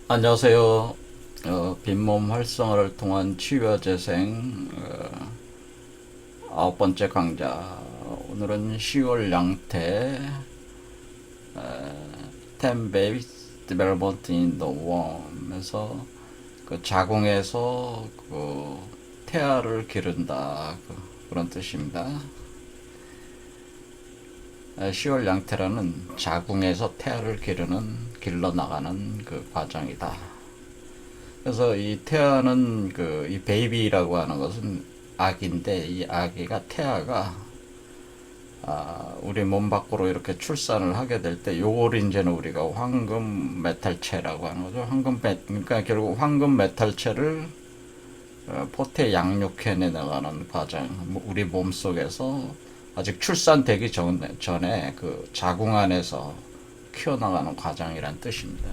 안녕하세요. 빈몸 활성화를 통한 치유와 재생 아홉 번째 강좌. 오늘은 10월 양태 Ten Babies Development in the Womb에서 그 자궁에서 그 태아를 기른다, 그런 뜻입니다. 10월 양태라는 자궁에서 태아를 길러 나가는 그 과정이다. 그래서 이 태아는 이 베이비라고 하는 것은 아기인데, 이 아기가 태아가 우리 몸 밖으로 이렇게 출산을 하게 될 때 요걸 이제는 우리가 황금 메탈체라고 하는 거죠. 그러니까 결국 황금 메탈체를 포트에 양육해 나가는 과정. 우리 몸 속에서 아직 출산되기 전에 그 자궁 안에서 키워나가는 과정이란 뜻입니다.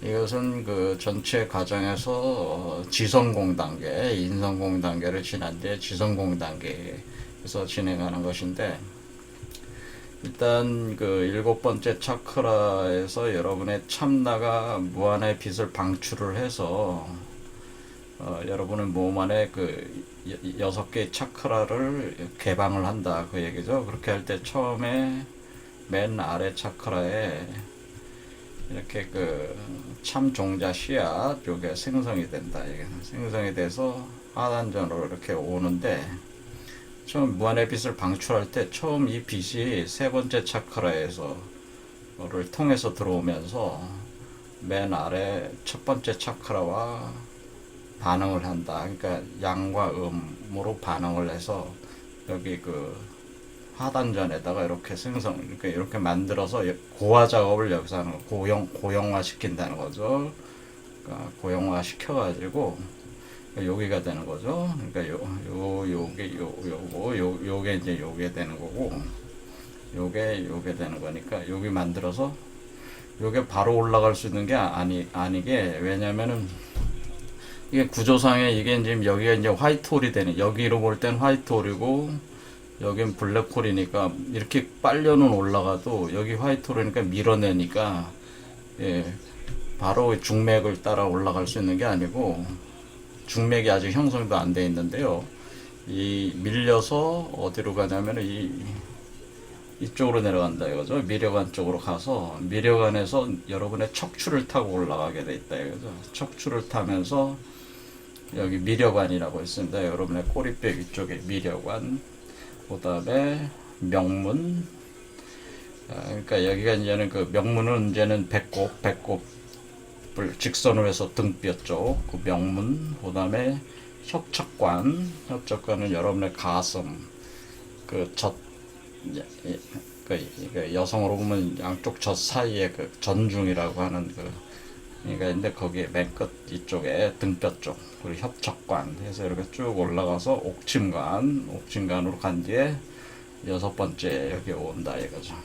이것은 그 전체 과정에서 지성공 단계, 인성공 단계를 지난 뒤에 지성공 단계에서 진행하는 것인데, 일단 그 일곱 번째 차크라에서 여러분의 참나가 무한의 빛을 방출을 해서 여러분의 몸 안에 그 여섯 개의 차크라를 개방을 한다, 그 얘기죠. 그렇게 할 때 처음에 맨 아래 차크라에 이렇게 그 참종자 씨앗 요게 생성이 된다. 이게 생성이 돼서 하단전으로 이렇게 오는데, 처음 무한의 빛을 방출할 때 처음 이 빛이 세 번째 차크라에서를 통해서 들어오면서 맨 아래 첫 번째 차크라와 반응을 한다. 그러니까 양과 음으로 반응을 해서 여기 그 하단전에다가 이렇게 그러니까 이렇게 만들어서 고화 작업을 여기서 하는 거, 고형화 시킨다는 거죠. 그러니까 고형화 시켜가지고 여기가 되는 거죠. 그러니까 요게 이제 요게 되는 거고, 요게 되는 거니까 여기 만들어서 요게 바로 올라갈 수 있는 게 아니게, 왜냐면은 이게 구조상에 이게 지금 여기가 이제 화이트홀이 되는, 여기로 볼 땐 화이트홀이고 여긴 블랙홀이니까 이렇게 빨려는 올라가도 여기 화이트홀이니까 밀어내니까, 예, 바로 중맥을 따라 올라갈 수 있는 게 아니고, 중맥이 아직 형성도 안 돼 있는데요. 이 밀려서 어디로 가냐면 이쪽으로 내려간다 이거죠. 미려관 쪽으로 가서 미려관에서 여러분의 척추를 타고 올라가게 돼 있다 이거죠. 척추를 타면서 여기 미려관이라고 있습니다. 여러분의 꼬리뼈 위쪽에 미려관, 그 다음에 명문. 그러니까 여기가 이제는 그 명문은 이제는 배꼽을 직선으로 해서 등뼈 쪽, 그 명문. 그 다음에 협착관은 여러분의 가슴, 그 젖, 그 여성으로 보면 양쪽 젖 사이에 그 전중이라고 하는 그러니까 근데 거기에 맨 끝 이쪽에 등뼈 쪽, 그리고 협착관 해서 이렇게 쭉 올라가서 옥침관으로 간 뒤에 여섯 번째 여기 온다 이거죠.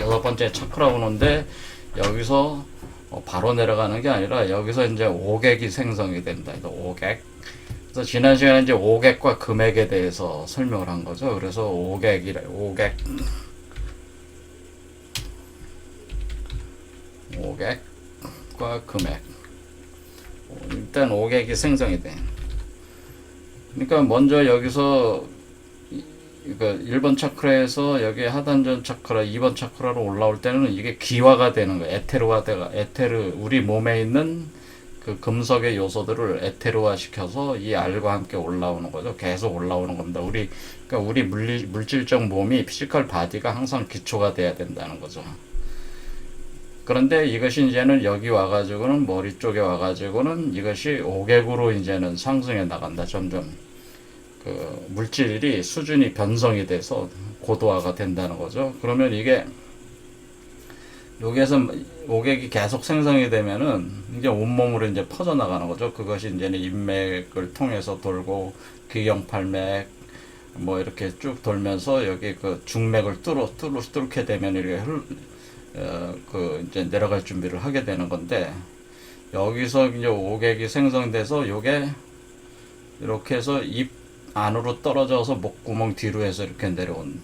여섯 번째 차크라 오는데, 여기서 바로 내려가는 게 아니라 여기서 이제 오객이 생성이 된다. 오객. 그래서 지난 시간에 이제 오객과 금액에 대해서 설명을 한 거죠. 그래서 오객과 금액. 일단 오객이 생성이 돼. 그러니까 먼저 여기서 그러니까 1번 차크라에서 여기 하단전 차크라, 2번 차크라로 올라올 때는 이게 기화가 되는 거예요. 우리 몸에 있는 그 금속의 요소들을 에테르화 시켜서 이 알과 함께 올라오는 거죠. 계속 올라오는 겁니다. 그러니까 우리 물질적 몸이 피지컬 바디가 항상 기초가 돼야 된다는 거죠. 그런데 이것이 이제는 여기 와가지고는 머리 쪽에 와가지고는 이것이 오객으로 이제는 상승해 나간다. 점점 그 물질이 수준이 변성이 돼서 고도화가 된다는 거죠. 그러면 이게 여기에서 오객이 계속 생성이 되면은 이제 온몸으로 이제 퍼져나가는 거죠. 그것이 이제는 인맥을 통해서 돌고 기경팔맥 뭐 이렇게 쭉 돌면서 여기 그 중맥을 뚫게 되면 이렇게 그 이제 내려갈 준비를 하게 되는 건데, 여기서 이제 오객이 생성돼서 요게 이렇게 해서 입 안으로 떨어져서 목구멍 뒤로 해서 이렇게 내려온.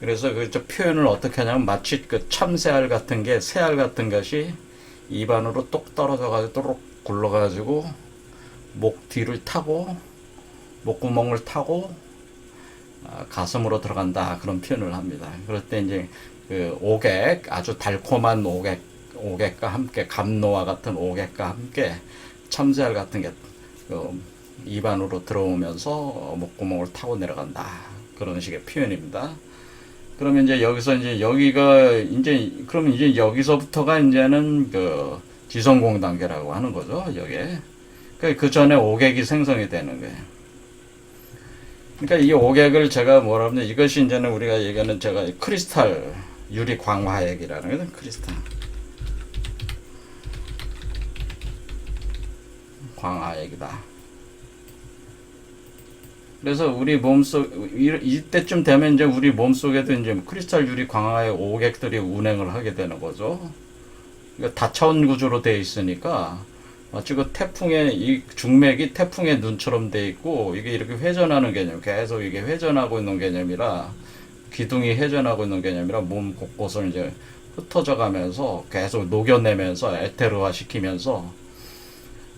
그래서 그 표현을 어떻게 하냐면 마치 그 참새알 같은 게, 새알 같은 것이 입안으로 똑 떨어져가지고 또록 굴러가지고 목 뒤를 타고 목구멍을 타고 가슴으로 들어간다, 그런 표현을 합니다. 그럴 때 이제 그 오객, 아주 달콤한 오객과 함께, 감노와 같은 오객과 함께 참새알 같은 게 입안으로 들어오면서 목구멍을 타고 내려간다, 그런 식의 표현입니다. 그러면 이제 여기서 이제 여기가 이제 그러면 이제 여기서부터가 이제는 그 지성공 단계라고 하는 거죠. 여기에 그 전에 오객이 생성이 되는 거예요. 그러니까 이 오객을 제가 뭐라 하면, 이것이 이제는 우리가 얘기하는 제가 크리스탈 유리 광화액이라는 거죠. 크리스탈 광화액이다. 그래서 우리 몸속 이때쯤 되면 이제 우리 몸속에도 이제 크리스탈 유리 광화액 오객들이 운행을 하게 되는 거죠. 그러니까 다차원 구조로 되어 있으니까 마치 그 태풍의 이 중맥이 태풍의 눈처럼 돼 있고, 이게 이렇게 회전하는 개념, 계속 이게 회전하고 있는 개념이라, 기둥이 회전하고 있는 개념이라 몸 곳곳을 이제 흩어져 가면서 계속 녹여내면서 에테르화 시키면서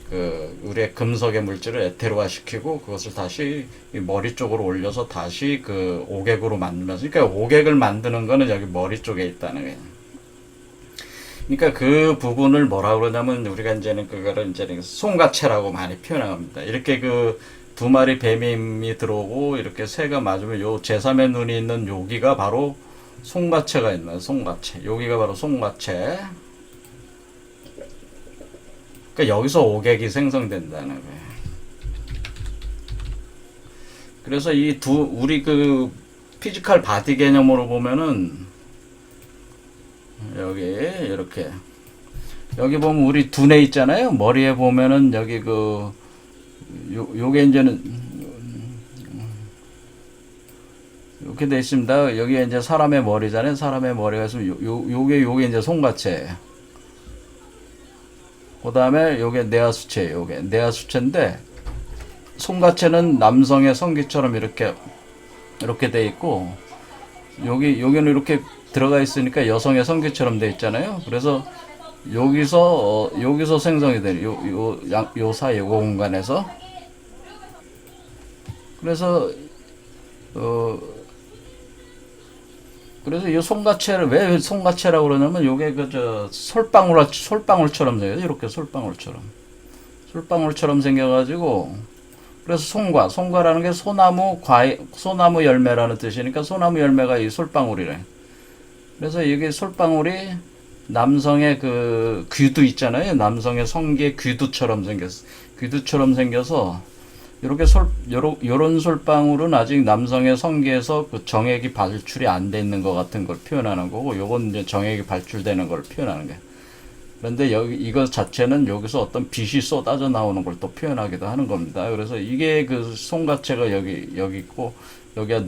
그 우리의 금속의 물질을 에테르화 시키고, 그것을 다시 머리 쪽으로 올려서 다시 그 오객으로 만들면서, 그러니까 오객을 만드는 거는 여기 머리 쪽에 있다는 거예요. 그러니까 그 부분을 뭐라 그러냐면, 우리가 이제는 그거를 이제는 송가체라고 많이 표현합니다. 이렇게 그 두 마리 뱀이 들어오고 이렇게 새가 맞으면 요 제3의 눈이 있는 여기가 바로 송가체가 있는, 송가체. 여기가 바로 송가체. 그러니까 여기서 오객이 생성된다는 거예요. 그래서 이 우리 그 피지컬 바디 개념으로 보면은, 여기 이렇게 여기 보면 우리 두뇌 있잖아요. 머리에 보면은 여기 요게 이제는 이렇게 돼 있습니다. 여기 이제 사람의 머리잖아요. 사람의 머리가 있으면 요게 이제 송가체예요. 그 다음에 요게 뇌하수체, 요게 뇌하수체인데, 송가체는 남성의 성기처럼 이렇게 돼 있고, 여기는 이렇게 들어가 있으니까 여성의 성기처럼 돼 있잖아요. 그래서 여기서 생성이 돼요. 요 사이, 요 공간에서. 그래서 그래서 이 송가체를 왜 송가체라고 그러냐면, 요게 솔방울처럼 생겨요. 이렇게 솔방울처럼 생겨가지고, 그래서 송과라는 게 소나무 열매라는 뜻이니까, 소나무 열매가 이 솔방울이래. 그래서 이게 솔방울이 남성의 그 귀두 있잖아요. 남성의 성기의 귀두처럼 생겨서 이렇게 요런 솔방울은 아직 남성의 성기에서 그 정액이 발출이 안 돼 있는 것 같은 걸 표현하는 거고, 요건 이제 정액이 발출되는 걸 표현하는 거예요. 그런데 이것 자체는 여기서 어떤 빛이 쏟아져 나오는 걸 또 표현하기도 하는 겁니다. 그래서 이게 그 송가체가 여기 있고, 여기가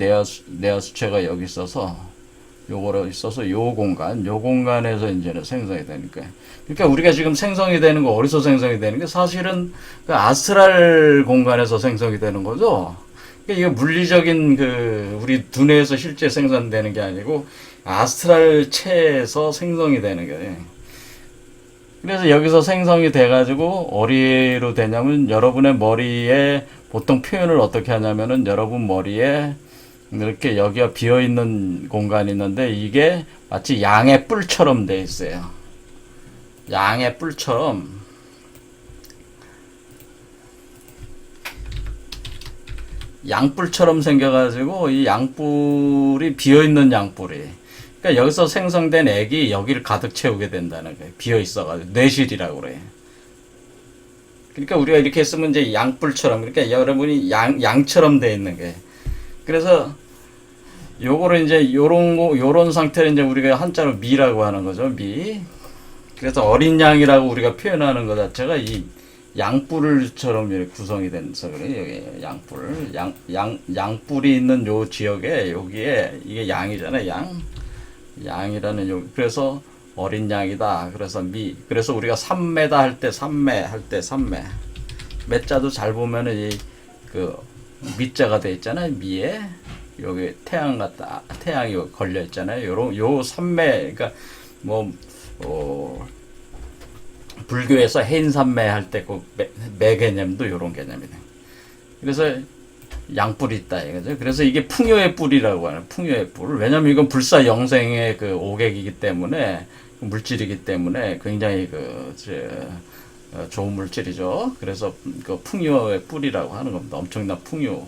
뇌하수체가 여기 있어서, 요거로 있어서 요 공간에서 이제는 생성이 되니까. 그러니까 우리가 지금 생성이 되는 거, 어디서 생성이 되는 게 사실은 그 아스트랄 공간에서 생성이 되는 거죠. 그러니까 이게 물리적인 우리 두뇌에서 실제 생산되는 게 아니고 아스트랄 체에서 생성이 되는 거예요. 그래서 여기서 생성이 돼가지고 어디로 되냐면, 여러분의 머리에 보통 표현을 어떻게 하냐면은, 여러분 머리에 이렇게 여기가 비어있는 공간이 있는데, 이게 마치 양의 뿔처럼 돼 있어요. 양의 뿔처럼. 양뿔처럼 생겨가지고, 이 양뿔이 비어있는 양뿔이. 그러니까 여기서 생성된 액이 여기를 가득 채우게 된다는 거예요. 비어있어가지고. 뇌실이라고 그래요. 그러니까 우리가 이렇게 했으면 이제 양뿔처럼, 그러니까 여러분이 양처럼 돼 있는 거예요. 그래서 요거를 이제 요런 상태를 이제 우리가 한자로 미라고 하는 거죠. 미. 그래서 어린 양이라고 우리가 표현하는 것 자체가 이 양뿔처럼 이렇게 구성이 돼서 그래요. 여기 양뿔. 양뿔이 있는 요 지역에, 여기에 이게 양이잖아요. 양이라는 그래서 어린 양이다. 그래서 그래서 우리가 삼매다 할 때 삼매. 매자도 잘 보면은 미자가 돼 있잖아요. 미에 여기 태양이 걸려 있잖아요. 요 삼매, 그러니까 불교에서 해인산매 할 때 그 매 개념도 이런 개념이네. 그래서 양뿔이 있다 이거죠. 그래서 이게 풍요의 뿔이라고 하는 풍요의 뿔. 왜냐면 이건 불사 영생의 그 오객이기 때문에 물질이기 때문에 굉장히 좋은 물질이죠. 그래서 그 풍요의 뿔이라고 하는 겁니다. 엄청난 풍요.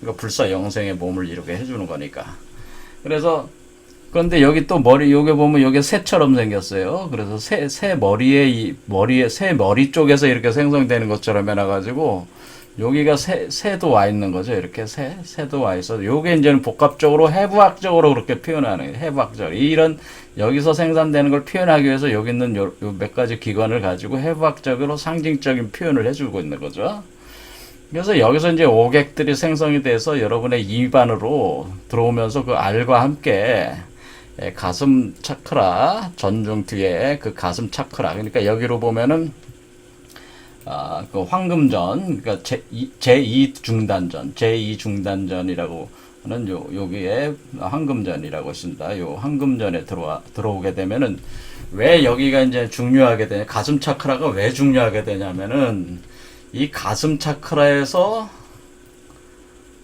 그러니까 불사 영생의 몸을 이루게 해주는 거니까. 그래서 그런데 여기 또 머리 요게 보면 요게 새처럼 생겼어요. 그래서 새 머리에 새 머리 쪽에서 이렇게 생성되는 것처럼 해놔가지고 여기가 새도 와 있는 거죠. 이렇게 새도 와 있어. 요게 이제는 복합적으로 해부학적으로 그렇게 표현하는 거예요. 해부학적. 이런 여기서 생산되는 걸 표현하기 위해서 여기 있는 요 몇 가지 기관을 가지고 해부학적으로 상징적인 표현을 해주고 있는 거죠. 그래서 여기서 이제 오객들이 생성이 돼서 여러분의 입안으로 들어오면서 그 알과 함께 가슴 차크라 전중 뒤에 그 가슴 차크라 그러니까 여기로 보면은 그 황금전 그러니까 제2 중단전이라고 하는 여기에 황금전이라고 있습니다. 요 황금전에 들어오게 되면은 왜 여기가 이제 중요하게 되냐 가슴 차크라가 왜 중요하게 되냐면은 이 가슴 차크라에서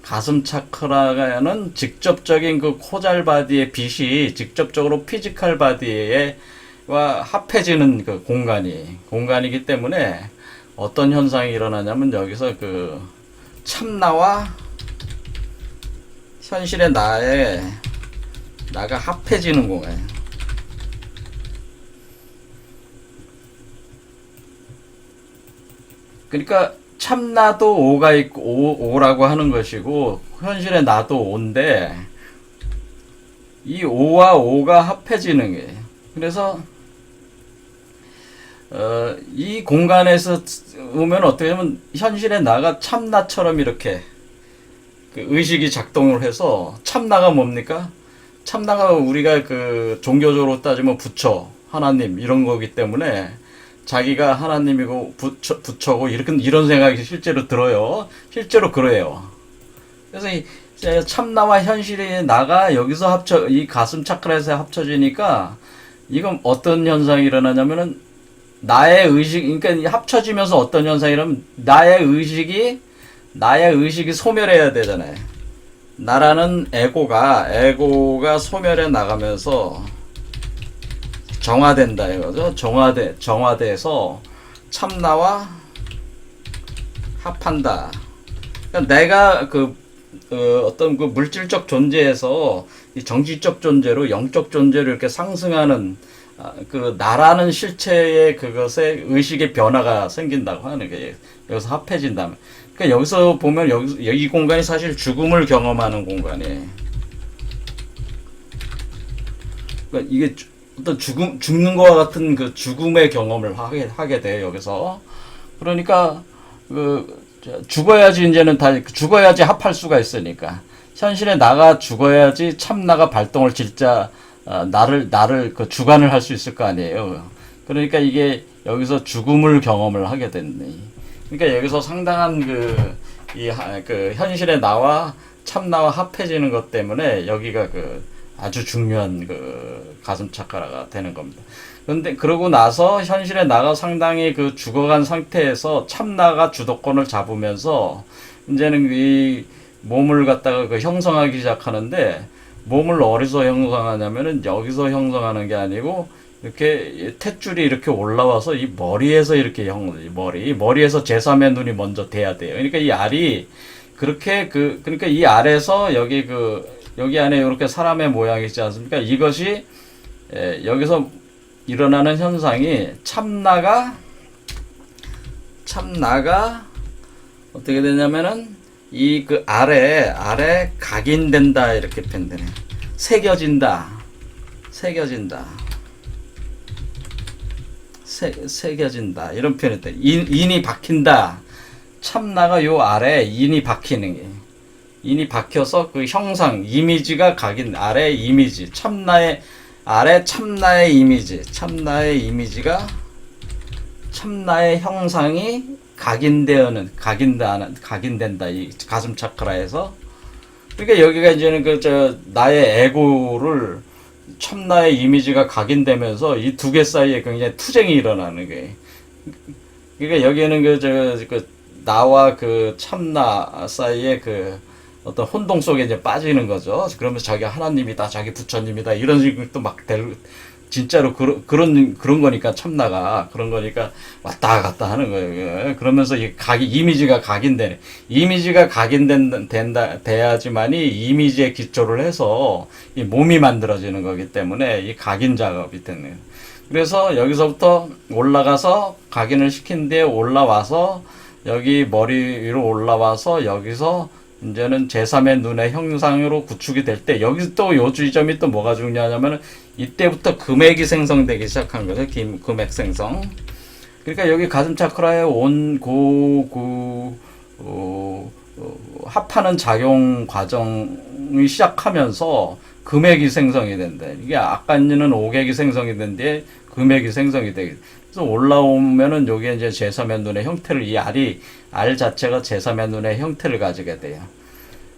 가슴 차크라가는 직접적인 그 코잘바디의 빛이 직접적으로 피지컬 바디와 합해지는 그 공간이기 때문에 어떤 현상이 일어나냐면 여기서 그 참나와 현실의 나가 합해지는 공간이에요. 그러니까 참나도 오가 있고 오라고 하는 것이고 현실의 나도 오인데 이 오와 오가 합해지는 게 그래서 이 공간에서 오면 어떻게 하면 현실의 나가 참나처럼 이렇게 그 의식이 작동을 해서 참나가 뭡니까? 참나가 우리가 그 종교적으로 따지면 부처, 하나님 이런 거기 때문에 자기가 하나님이고 부처고 이런 생각이 실제로 들어요. 실제로 그래요. 그래서 이 참나와 현실의 나가 여기서 이 가슴 차크라에서 합쳐지니까 이건 어떤 현상이 일어나냐면은 나의 의식, 그러니까 합쳐지면서 어떤 현상이라면 나의 의식이 소멸해야 되잖아요. 나라는 에고가 소멸해 나가면서 정화된다 이거죠. 정화돼서 참나와 합한다. 그러니까 내가 어떤 그 물질적 존재에서 이 정지적 존재로 영적 존재로 이렇게 상승하는 그 나라는 실체의 그것에 의식의 변화가 생긴다고 하는 게 여기서 합해진다면. 그러니까 여기서 보면 이 공간이 사실 죽음을 경험하는 공간이에요. 그러니까 이게 어떤 죽는 것과 같은 그 죽음의 경험을 하게 돼요, 여기서. 그러니까, 죽어야지 죽어야지 합할 수가 있으니까. 현실에 나가 죽어야지 참나가 발동을 진짜, 나를 주관을 할 수 있을 거 아니에요. 그러니까 이게 여기서 죽음을 경험을 하게 됐네. 그러니까 여기서 상당한 현실의 나와 참나와 합해지는 것 때문에 여기가 아주 중요한 가슴 차크라가 되는 겁니다. 그런데 그러고 나서 현실의 나가 상당히 죽어간 상태에서 참나가 주도권을 잡으면서 이제는 이 몸을 갖다가 형성하기 시작하는데 몸을 어디서 형성하냐면은 여기서 형성하는 게 아니고 이렇게 탯줄이 이렇게 올라와서 이 머리에서 이렇게 머리에서 제3의 눈이 먼저 돼야 돼요. 그러니까 이 알이 그렇게 그러니까 이 알에서 여기 안에 이렇게 사람의 모양이 있지 않습니까? 이것이 여기서 일어나는 현상이 참나가 어떻게 되냐면은 이 알에 각인된다 이렇게 표현되네. 새겨진다 이런 표현이 돼. 인이 박힌다. 참나가 요 알에 인이 박히는 게. 인이 박혀서 그 형상, 이미지가 각인, 아래 이미지, 아래 참나의 이미지가, 참나의 형상이 각인된다, 이 가슴 차크라에서. 그러니까 여기가 이제는 나의 에고를, 참나의 이미지가 각인되면서 이 두 개 사이에 굉장히 투쟁이 일어나는 게. 그러니까 여기에는 나와 그 참나 사이에 그 어떤 혼동 속에 이제 빠지는 거죠. 그러면서 자기가 하나님이다, 자기 부처님이다, 이런 식으로 또 막 진짜로 그런 거니까 참나가 그런 거니까 왔다 갔다 하는 거예요. 그러면서 이미지가 각인되네. 이미지가 돼야지만이 이미지에 기초를 해서 이 몸이 만들어지는 거기 때문에 이 각인 작업이 되네요. 그래서 여기서부터 올라가서 각인을 시킨 뒤에 올라와서 여기 머리 위로 올라와서 여기서 이제는 제3의 눈의 형상으로 구축이 될 때 여기 또 요 지점이 또 뭐가 중요하냐면은 이때부터 금액이 생성되기 시작한 거죠. 금액 생성. 그러니까 여기 가슴 차크라의 합하는 작용 과정이 시작하면서 금액이 생성이 된다. 이게 아까는 5객이 생성이 된 뒤에 금액이 생성이 되게. 그래서 올라오면은 여기에 이제 제3의 눈의 형태를, 알 자체가 제3의 눈의 형태를 가지게 돼요.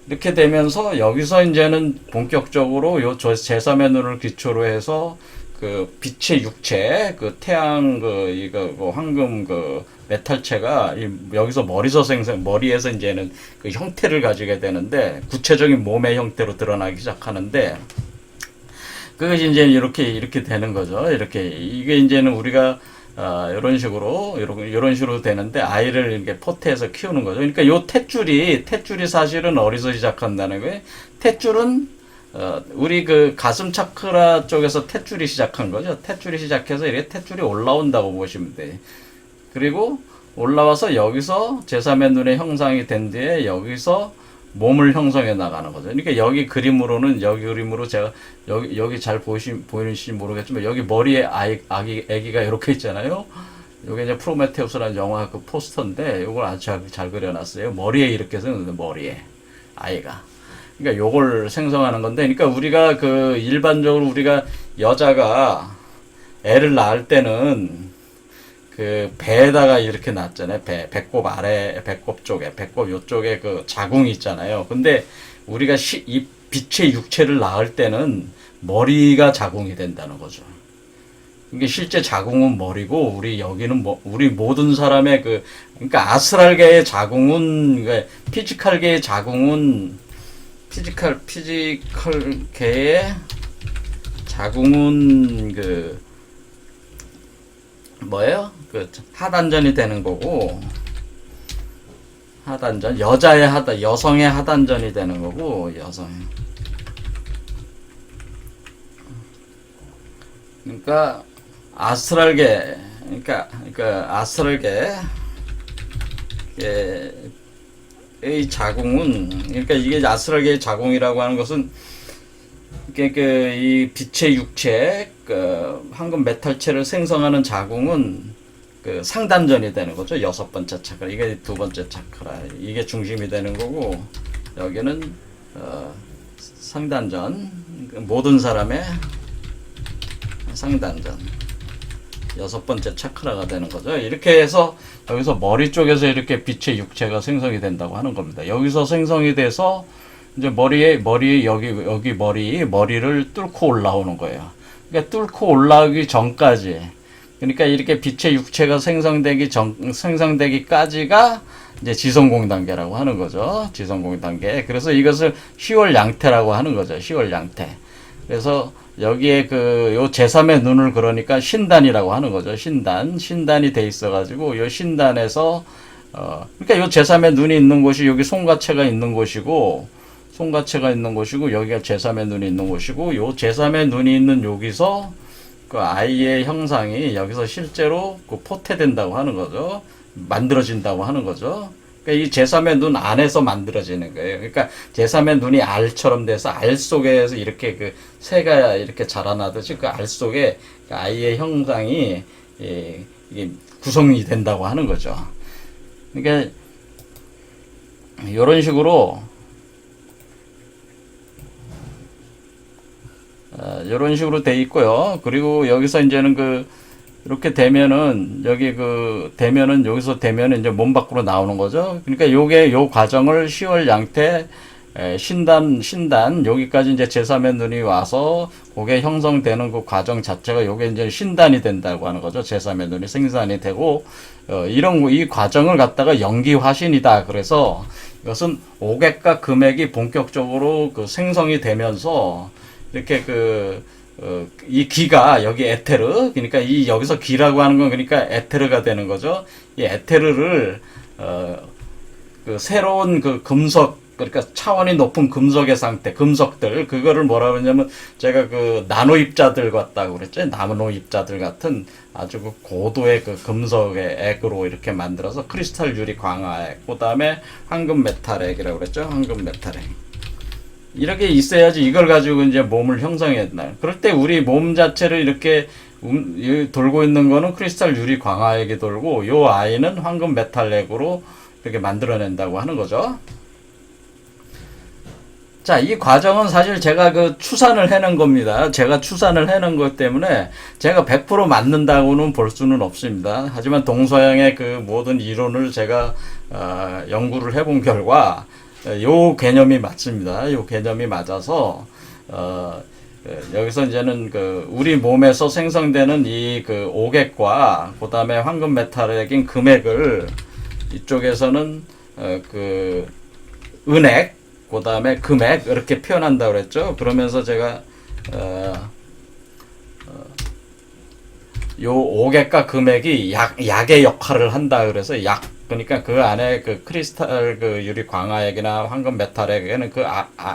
이렇게 되면서 여기서 이제는 본격적으로 요 제3의 눈을 기초로 해서 그 빛의 육체, 그 태양, 황금, 메탈체가 여기서 머리에서 이제는 그 형태를 가지게 되는데, 구체적인 몸의 형태로 드러나기 시작하는데, 그것이 이제 이렇게 되는 거죠. 이게 이제는 우리가 이런 식으로 되는데, 아이를 이렇게 포태해서 키우는 거죠. 그러니까 요 탯줄이 사실은 어디서 시작한다는 거예요. 탯줄은 우리 그 가슴 차크라 쪽에서 탯줄이 시작한 거죠. 탯줄이 시작해서 이렇게 탯줄이 올라온다고 보시면 돼요. 그리고 올라와서 여기서 제3의 눈의 형상이 된 뒤에 여기서 몸을 형성해 나가는 거죠. 그러니까 여기 그림으로 제가 여기 잘 보이는지 모르겠지만 여기 머리에 아기가 이렇게 있잖아요. 이게 이제 프로메테우스라는 영화 그 포스터인데 이걸 아주 잘 그려놨어요. 머리에 이렇게 생겼는데 머리에 아이가. 그러니까 요걸 생성하는 건데, 그러니까 우리가 일반적으로 우리가 여자가 애를 낳을 때는 그 배에다가 이렇게 놨잖아요. 배꼽 아래, 배꼽 요쪽에 그 자궁이 있잖아요. 근데 우리가 이 빛의 육체를 낳을 때는 머리가 자궁이 된다는 거죠. 이게 실제 자궁은 머리고, 우리 모든 사람의 그러니까 아스트랄계의 자궁은, 그러니까 피지컬계의 자궁은, 피지컬계의 자궁은 뭐예요? 하단전이 되는 거고, 여성의 하단전이 되는 거고, 그러니까 아스트랄계의 자궁은, 그러니까 이게 아스트랄계의 자궁이라고 하는 것은 이 빛의 육체, 황금 메탈체를 생성하는 자궁은 상단전이 되는 거죠. 6번째 차크라. 이게 2번째 차크라. 이게 중심이 되는 거고, 여기는 상단전. 모든 사람의 상단전. 6번째 차크라가 되는 거죠. 이렇게 해서 여기서 머리 쪽에서 이렇게 빛의 육체가 생성이 된다고 하는 겁니다. 여기서 생성이 돼서 이제 머리를 뚫고 올라오는 거예요. 그러니까 뚫고 올라오기 전까지, 그러니까 이렇게 빛의 육체가 생성되기까지가 이제 지성공 단계라고 하는 거죠. 지성공 단계. 그래서 이것을 시월양태라고 하는 거죠. 시월양태. 그래서 여기에 요 제3의 눈을 그러니까 신단이라고 하는 거죠. 신단이 돼 있어가지고, 요 신단에서, 그러니까 요 제3의 눈이 있는 곳이 여기 송가체가 있는 곳이고, 여기가 제3의 눈이 있는 곳이고, 요 제3의 눈이 있는 여기서 그 아이의 형상이 여기서 실제로 포태된다고 하는 거죠. 만들어진다고 하는 거죠. 그러니까 이 제3의 눈 안에서 만들어지는 거예요. 그러니까 제3의 눈이 알처럼 돼서 알 속에서 이렇게 새가 이렇게 자라나듯이 그 알 속에 그 아이의 형상이 이게 구성이 된다고 하는 거죠. 그러니까 이런 식으로 돼 있고요. 그리고 여기서 이제는 이렇게 되면은 여기서 되면은 이제 몸 밖으로 나오는 거죠. 그러니까 요 과정을 시월양태 신단, 여기까지 이제 제3의 눈이 와서 그게 형성되는 그 과정 자체가 요게 이제 신단이 된다고 하는 거죠. 제3의 눈이 생산이 되고, 이 과정을 갖다가 영기화신이다. 그래서 이것은 오객과 금액이 본격적으로 그 생성이 되면서 이렇게 이 기가 여기 에테르, 그러니까 여기서 기라고 하는 건 그러니까 에테르가 되는 거죠. 이 에테르를 그 새로운 그 금속, 그러니까 차원이 높은 금속의 상태, 금속들, 그거를 뭐라 그러냐면 제가 그 나노 입자들 같다고 그랬죠. 나노 입자들 같은 아주 그 고도의 그 금속의 액으로 이렇게 만들어서 크리스탈 유리 광화액, 그다음에 황금 메탈액이라고 그랬죠. 황금 메탈액. 이렇게 있어야지 이걸 가지고 이제 몸을 형성했나. 그럴 때 우리 몸 자체를 이렇게 돌고 있는 거는 크리스탈 유리 광화액이 돌고, 요 아이는 황금 메탈액으로 이렇게 만들어낸다고 하는 거죠. 자, 이 과정은 사실 제가 그 추산을 해낸 겁니다. 제가 추산을 해낸 것 때문에 제가 100% 맞는다고는 볼 수는 없습니다. 하지만 동서양의 그 모든 이론을 제가 연구를 해본 결과 요 개념이 맞습니다. 요 개념이 맞아서 여기서 이제는 그 우리 몸에서 생성되는 이 그 오객과 그다음에 황금 메탈액인 금액을 이쪽에서는 그 은액, 그 다음에 금액 이렇게 표현한다고 그랬죠. 그러면서 제가 요 오객과 금액이 약의 역할을 한다 그래서 약, 그러니까 그 안에 그 크리스탈 그 유리 광화액이나 황금 메탈액에는 그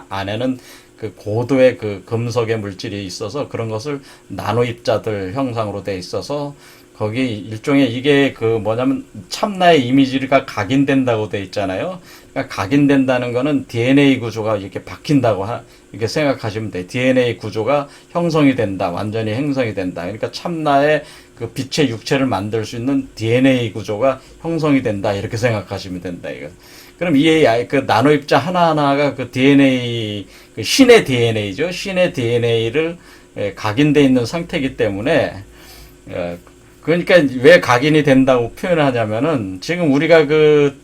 안에는 그 고도의 그 금속의 물질이 있어서 그런 것을 나노 입자들 형상으로 돼 있어서 거기 일종의 이게 그 뭐냐면 참나의 이미지가 각인된다고 돼 있잖아요. 그러니까 각인된다는 거는 DNA 구조가 이렇게 박힌다고 이렇게 생각하시면 돼. DNA 구조가 형성이 된다. 완전히 형성이 된다. 그러니까 참나의 그 빛의 육체를 만들 수 있는 DNA 구조가 형성이 된다. 이렇게 생각하시면 된다. 이거. 그럼 그 나노 입자 하나하나가 그 DNA, 그 신의 DNA죠. 신의 DNA를 각인돼 있는 상태이기 때문에 그러니까 왜 각인이 된다고 표현을 하냐면은 지금 우리가 그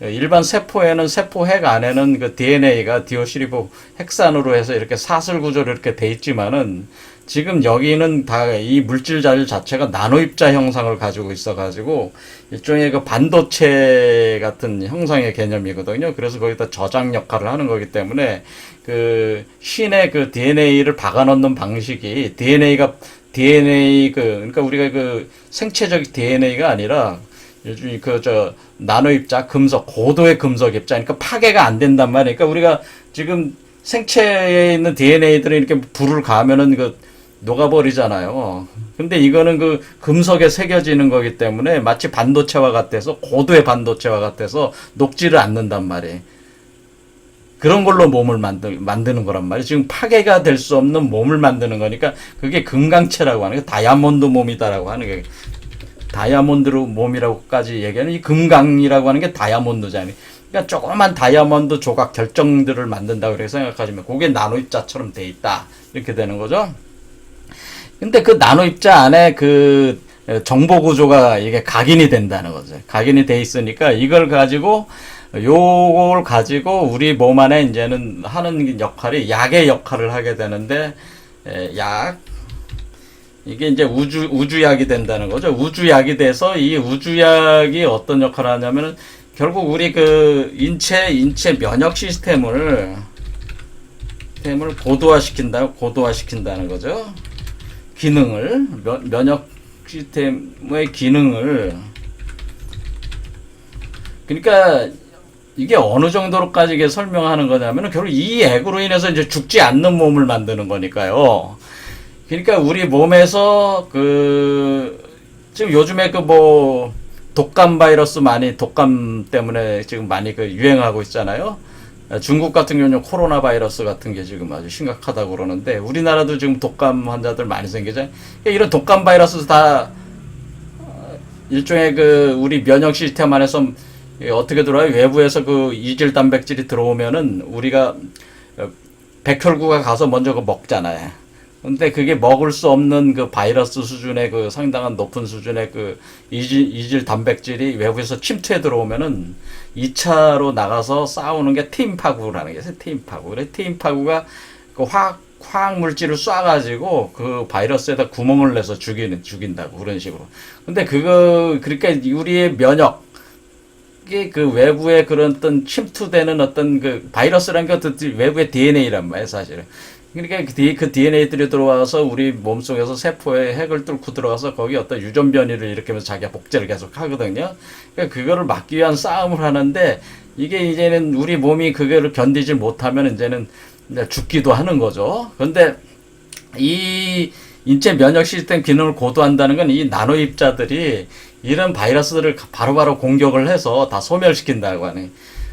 일반 세포에는 세포핵 안에는 그 DNA가 디오시리보 핵산으로 해서 이렇게 사슬 구조로 이렇게 돼 있지만은 지금 여기는 다 이 물질 자체가 나노 입자 형상을 가지고 있어 가지고 일종의 그 반도체 같은 형상의 개념이거든요. 그래서 거기다 저장 역할을 하는 거기 때문에 그 신의 그 DNA를 박아 넣는 방식이 그러니까 우리가 그 생체적 DNA가 아니라 요즘 나노 입자, 금속, 고도의 금속 입자, 그러니까 파괴가 안 된단 말이에요. 그러니까 우리가 지금 생체에 있는 DNA들은 이렇게 불을 가하면은 녹아버리잖아요. 근데 이거는 그 금속에 새겨지는 거기 때문에 마치 반도체와 같아서, 고도의 반도체와 같아서 녹지를 않는단 말이에요. 그런 걸로 몸을 만드는 거란 말이에요. 지금 파괴가 될 수 없는 몸을 만드는 거니까 그게 금강체라고 하는 게 다이아몬드 몸이다라고 하는 게, 다이아몬드 몸이라고까지 얘기하는 이 금강이라고 하는 게 다이아몬드잖아요. 그러니까 조그만 다이아몬드 조각 결정들을 만든다고 그렇게 생각하시면 그게 나노 입자처럼 돼 있다. 이렇게 되는 거죠. 근데 그 나노 입자 안에 그 정보 구조가 이게 각인이 된다는 거죠. 각인이 돼 있으니까 이걸 가지고 요걸 가지고 우리 몸 안에 이제는 하는 역할이 약의 역할을 하게 되는데, 이게 이제 우주약이 된다는 거죠. 우주약이 돼서 이 우주약이 어떤 역할을 하냐면은 결국 우리 그 인체 면역 시스템을 고도화시킨다는 거죠. 기능을, 면역 시스템의 기능을. 그러니까 이게 어느 정도로까지 이게 설명하는 거냐면은 결국 이 액으로 인해서 이제 죽지 않는 몸을 만드는 거니까요. 그러니까 우리 몸에서 지금 요즘에 독감 바이러스 독감 때문에 지금 많이 유행하고 있잖아요. 중국 같은 경우는 코로나 바이러스 같은 게 지금 아주 심각하다고 그러는데 우리나라도 지금 독감 환자들 많이 생기잖아요. 그러니까 이런 독감 바이러스 다 일종의 우리 면역 시스템 안에서 어떻게 들어와요? 외부에서 이질 단백질이 들어오면은 우리가 백혈구가 가서 먼저 먹잖아요. 근데 그게 먹을 수 없는 그 바이러스 수준의 그 상당한 높은 수준의 그 이질 단백질이 외부에서 침투해 들어오면은 2차로 나가서 싸우는 게 팀파구라는 게 있어요. 팀파구. 그래 팀파구가 그 화학 물질을 쏴가지고 그 바이러스에다 구멍을 내서 죽인다고 그런 식으로. 근데 그러니까 우리의 면역 이게 그 외부의 그런 어떤 침투되는 어떤 그 바이러스라는 게 어떤 외부의 DNA란 말이에요, 사실은. 그러니까 그 DNA들이 들어와서 우리 몸속에서 세포에 핵을 뚫고 들어가서 거기 어떤 유전 변이를 일으키면서 자기가 복제를 계속 하거든요. 그러니까 그거를 막기 위한 싸움을 하는데 이게 이제는 우리 몸이 그거를 견디질 못하면 이제는 죽기도 하는 거죠. 그런데 이 인체 면역 시스템 기능을 고도한다는 건 이 나노 입자들이 이런 바이러스들을 바로바로 공격을 해서 다 소멸시킨다고 하네.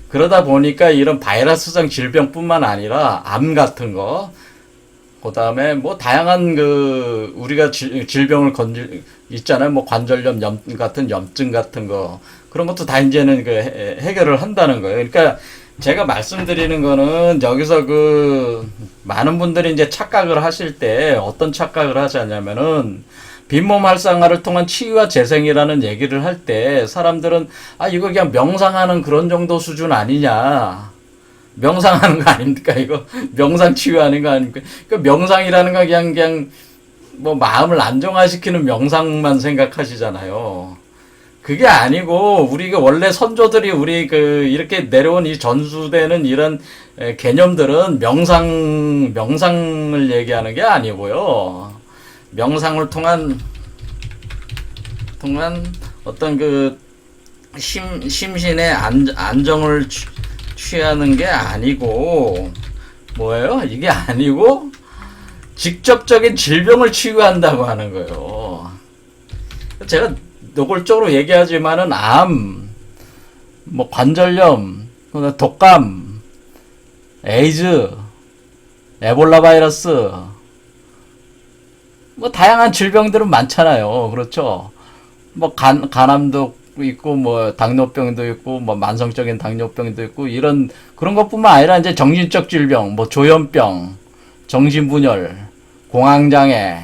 그러다 보니까 이런 바이러스성 질병뿐만 아니라 암 같은 거, 그 다음에 뭐 다양한 그 우리가 질병을 있잖아요. 뭐 관절염 같은 염증 같은 거 그런 것도 다 이제는 그 해결을 한다는 거예요. 그러니까 제가 말씀드리는 거는 여기서 그 많은 분들이 이제 착각을 하실 때 어떤 착각을 하시냐면은 빈몸 활성화를 통한 치유와 재생이라는 얘기를 할 때 사람들은 아 이거 그냥 명상하는 그런 정도 수준 아니냐, 명상하는 거 아닙니까 이거 명상 치유하는 거 아닙니까? 그 명상이라는 거 그냥 뭐 마음을 안정화시키는 명상만 생각하시잖아요. 그게 아니고 우리가 원래 선조들이 우리 그 이렇게 내려온 이 전수되는 이런 개념들은 명상을 얘기하는 게 아니고요. 명상을 통한 어떤 그 심신의 안정을 취하는 게 아니고 뭐예요? 이게 아니고 직접적인 질병을 치유한다고 하는 거예요. 제가 노골적으로 얘기하지만은 암, 뭐 관절염, 독감, 에이즈, 에볼라 바이러스, 뭐 다양한 질병들은 많잖아요. 그렇죠? 뭐 간암도 있고 뭐 당뇨병도 있고 뭐 만성적인 당뇨병도 있고 이런 그런 것뿐만 아니라 이제 정신적 질병, 뭐 조현병, 정신분열, 공황장애,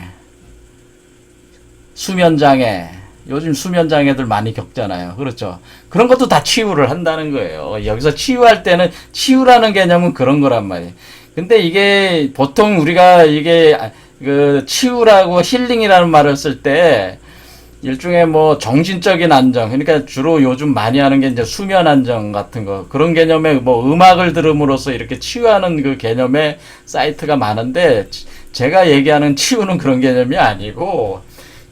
수면장애, 요즘 수면장애들 많이 겪잖아요. 그렇죠? 그런 것도 다 치유를 한다는 거예요. 여기서 치유할 때는 치유라는 개념은 그런 거란 말이에요. 근데 이게 보통 우리가 이게 그 치유라고 힐링이라는 말을 쓸 때 일종의 뭐 정신적인 안정, 그러니까 주로 요즘 많이 하는 게 이제 수면 안정 같은 거 그런 개념의 뭐 음악을 들음으로써 이렇게 치유하는 그 개념의 사이트가 많은데 제가 얘기하는 치유는 그런 개념이 아니고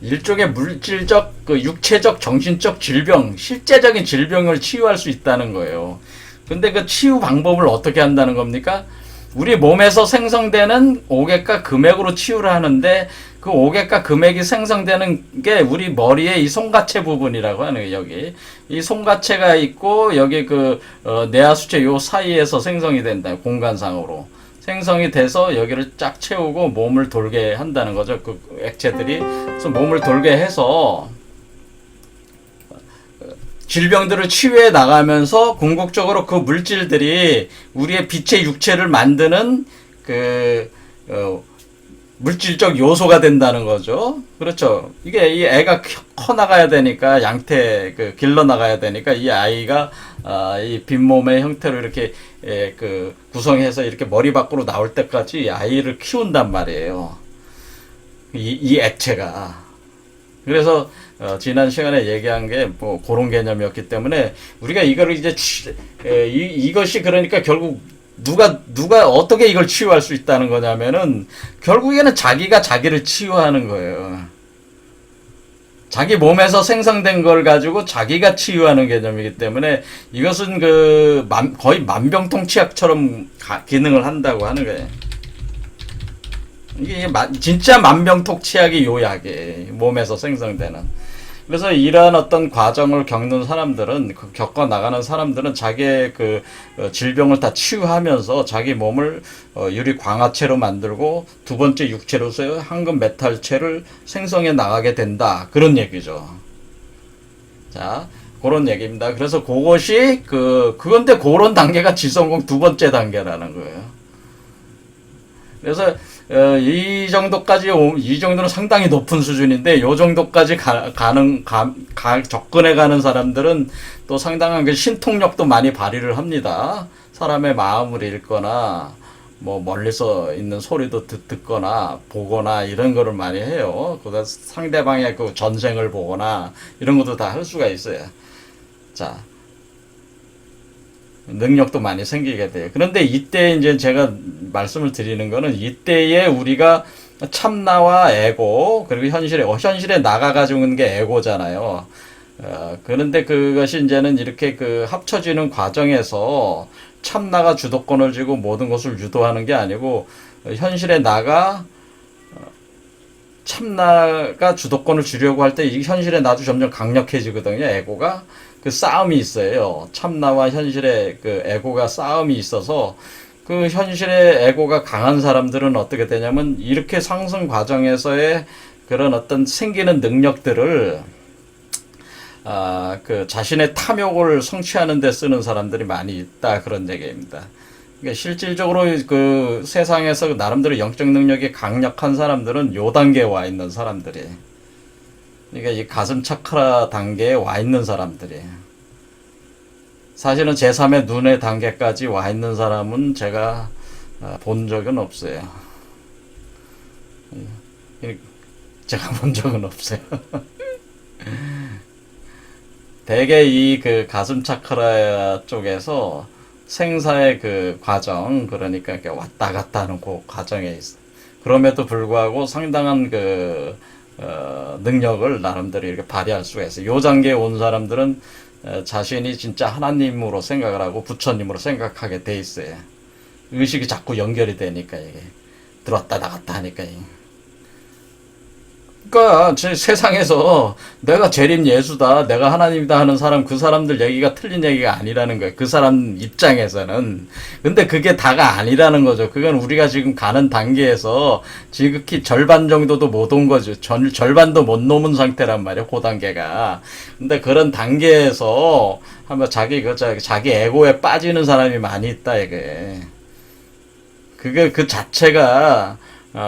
일종의 물질적, 그 육체적, 정신적 질병, 실제적인 질병을 치유할 수 있다는 거예요. 근데 그 치유 방법을 어떻게 한다는 겁니까? 우리 몸에서 생성되는 오객과 금액으로 치유를 하는데 그 오객과 금액이 생성되는 게 우리 머리의 이 송가체 부분이라고 하는 거예요. 여기 이 송가체가 있고 여기 그 뇌하수체 요 사이에서 생성이 된다. 공간상으로 생성이 돼서 여기를 쫙 채우고 몸을 돌게 한다는 거죠. 그 액체들이. 그래서 몸을 돌게 해서 질병들을 치유해 나가면서 궁극적으로 그 물질들이 우리의 빛의 육체를 만드는 그 물질적 요소가 된다는 거죠. 그렇죠. 이게 이 애가 커 나가야 되니까 양태 길러 나가야 되니까 이 아이가 이 빈몸의 형태로 이렇게 그 구성해서 이렇게 머리 밖으로 나올 때까지 이 아이를 키운단 말이에요. 이 액체가. 그래서 지난 시간에 얘기한 게 뭐 그런 개념이었기 때문에 우리가 이거를 이제 이것이 그러니까 결국 누가 어떻게 이걸 치유할 수 있다는 거냐면은 결국에는 자기가 자기를 치유하는 거예요. 자기 몸에서 생성된 걸 가지고 자기가 치유하는 개념이기 때문에 이것은 거의 만병통치약처럼 기능을 한다고 하는 거예요. 이게 진짜 만병통치약이 요 약이에요. 몸에서 생성되는. 그래서 이러한 어떤 과정을 겪는 사람들은, 겪어 나가는 사람들은 자기의 그 질병을 다 치유하면서 자기 몸을 유리 광화체로 만들고 두 번째 육체로서의 황금 메탈체를 생성해 나가게 된다. 그런 얘기죠. 자, 그런 얘기입니다. 그래서 그것이 그건데 그런 단계가 지성공 두 번째 단계라는 거예요. 그래서 이 정도까지 이 정도는 상당히 높은 수준인데 요 정도까지 접근해 가는 사람들은 또 상당한 그 신통력도 많이 발휘를 합니다. 사람의 마음을 읽거나 뭐 멀리서 있는 소리도 듣거나 보거나 이런 거를 많이 해요. 그다음 상대방의 그 전생을 보거나 이런 것도 다 할 수가 있어요. 자, 능력도 많이 생기게 돼요. 그런데 이때 이제 제가 말씀을 드리는 거는 이때에 우리가 참나와 에고 그리고 현실에 나가가지고 있는 게 에고잖아요. 그런데 그것이 이제는 이렇게 그 합쳐지는 과정에서 참나가 주도권을 쥐고 모든 것을 유도하는 게 아니고 현실에 나가 참나가 주도권을 주려고 할 때 이 현실의 나도 점점 강력해지거든요. 에고가 그 싸움이 있어요. 참나와 현실의 그 에고가 싸움이 있어서 그 현실의 에고가 강한 사람들은 어떻게 되냐면 이렇게 상승 과정에서의 그런 어떤 생기는 능력들을 그 자신의 탐욕을 성취하는 데 쓰는 사람들이 많이 있다 그런 얘기입니다. 그러니까 실질적으로 그 세상에서 나름대로 영적 능력이 강력한 사람들은 요 단계에 와 있는 사람들이. 그러니까 이 가슴 차크라 단계에 와 있는 사람들이. 사실은 제3의 눈의 단계까지 와 있는 사람은 제가 본 적은 없어요. 제가 본 적은 없어요. 대개 이 그 가슴 차크라 쪽에서 생사의 그 과정, 그러니까 이렇게 왔다 갔다 하는 그 과정에 있어. 그럼에도 불구하고 상당한 그 능력을 나름대로 이렇게 발휘할 수가 있어요. 요 단계에 온 사람들은 자신이 진짜 하나님으로 생각을 하고 부처님으로 생각하게 돼 있어요. 의식이 자꾸 연결이 되니까 이게 들어왔다 나갔다 하니까. 그러니까 세상에서 내가 재림 예수다, 내가 하나님이다 하는 사람, 그 사람들 얘기가 틀린 얘기가 아니라는 거예요. 그 사람 입장에서는. 근데 그게 다가 아니라는 거죠. 그건 우리가 지금 가는 단계에서 지극히 절반 정도도 못 온 거죠. 절반도 못 넘은 상태란 말이에요. 그 단계가. 근데 그런 단계에서 한번 자기 에고에 빠지는 사람이 많이 있다 이게. 그게 그 자체가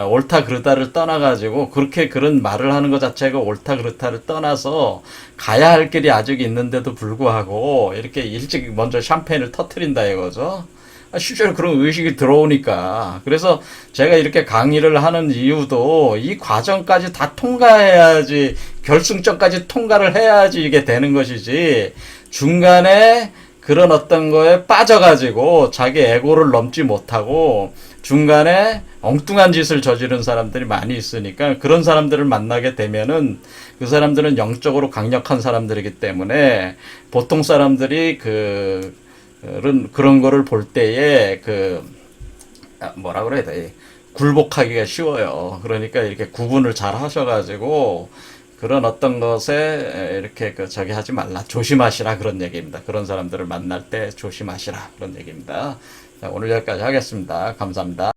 옳다 그르다를 떠나가지고 그렇게 그런 말을 하는 것 자체가 옳다 그르다를 떠나서 가야 할 길이 아직 있는데도 불구하고 이렇게 일찍 먼저 샴페인을 터트린다 이거죠. 실제로 그런 의식이 들어오니까. 그래서 제가 이렇게 강의를 하는 이유도 이 과정까지 다 통과해야지, 결승점까지 통과를 해야지 이게 되는 것이지, 중간에 그런 어떤 거에 빠져가지고 자기 에고를 넘지 못하고 중간에 엉뚱한 짓을 저지른 사람들이 많이 있으니까 그런 사람들을 만나게 되면은 그 사람들은 영적으로 강력한 사람들이기 때문에 보통 사람들이 그런 거를 볼 때에 뭐라 그래야 돼? 굴복하기가 쉬워요. 그러니까 이렇게 구분을 잘 하셔가지고 그런 어떤 것에 이렇게 저기 하지 말라, 조심하시라 그런 얘기입니다. 그런 사람들을 만날 때 조심하시라 그런 얘기입니다. 자, 오늘 여기까지 하겠습니다. 감사합니다.